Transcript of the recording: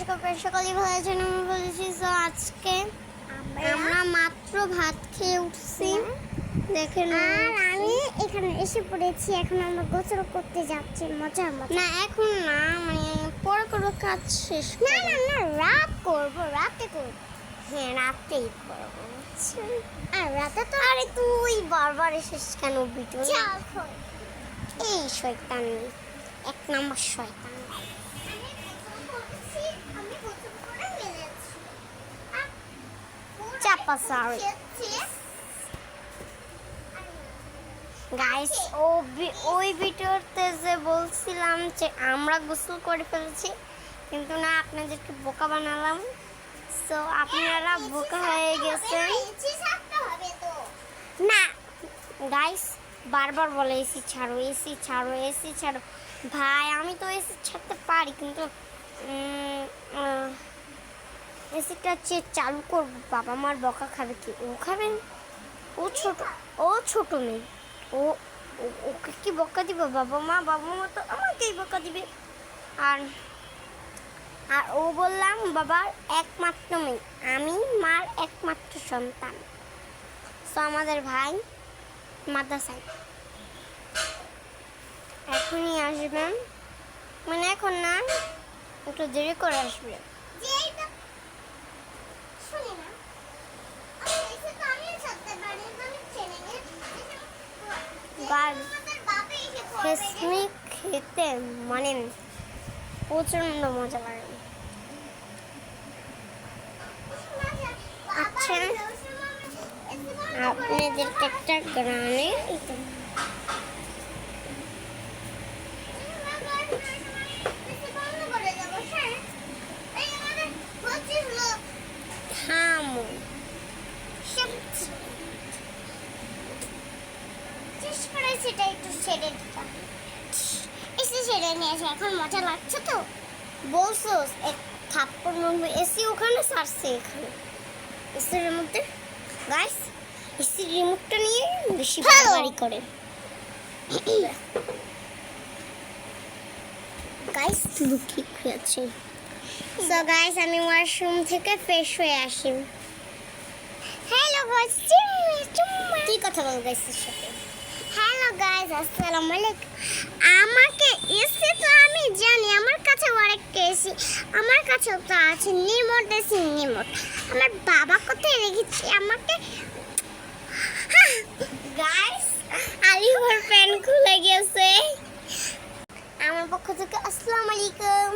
সকালই ভালো আছেন আমি বলেছি। তো আজকে আমরা মাত্র ভাত খেয়ে উঠছি দেখেন, আর আমি এখানে এসে পড়েছি। এখন আমরা গোসল করতে যাচ্ছি, মজা মজা। না এখন না, মানে পরে করবো, কাজ শেষ না না না, রাত করব, রাতে করব। হ্যাঁ রাতেই করবো। আর রাতে তো আরে তুই বারবার এসেছিস কেন ভিডিও? চাল খাই। এই শয়তান, এক নম্বর শয়তান। আমি গোসল করে ফেলেছি। চাপা সরি গাইস, ওই ভিডিওতে যে বলছিলাম যে আমরা গোসল করে ফেলেছি, কিন্তু না, আপনাদেরকে বোকা বানালাম। সো আপনারা বোকা হয়ে গেছেন। না গাইস, বারবার বলে এসি ছাড়ো, এসি ছাড়ো, এসি ছাড়ো। ভাই আমি তো এসি ছাড়তে পারি, কিন্তু এসিটা চালু করবো, বাবা মার বকা খাবে কি? ও খাবেন? ও ছোট মেয়ে, ওকে কি বকা দিবে? বাবা মা তো আমাকেই বকা দিবে। আর আর ও বললাম বাবার একমাত্র মেয়ে, আমি মার একমাত্র সন্তান। তো আমাদের ভাই মাদ্রাসায় এখনই আসবেন, মানে এখন না, একটু দেরি করে আসবে। ফেসমি খেতে মানে প্রচন্ড মজা লাগে। আচ্ছা আপনাদেরকে একটা গ্রামে থামো, সেটা একটু ছেড়ে দিতাম। এসে ছেড়ে নিয়েছে, এখন মজা লাগছে তো। বলছো এক থাপ্পড় মারবে। এসি ওখানে ছাড়ছে, এখানে এসির মধ্যে গাইস, এসির রিমোটটা নিয়ে বেশি বাড়াবাড়ি করে। গাইস লুকি হয়েছে। সো গাইস আমি ওয়াশরুম থেকে ফ্রেশ হয়ে আসি। হ্যালো গাইস, কি কথা বল গাইসের সাথে? হ্যালো গাইস, আসসালামু আলাইকুম। আমাকে এসে তো আমি জানি, আমার কাছে আরেকটা এসি, আমার কাছেও তো আছে রিমোট, এসি রিমোট। আমার বাবা কোথায় রেখেছে আমাকে? গাইস আলিফার প্যান খুলে গেছে। আমার পক্ষ থেকে আসসালামু আলাইকুম।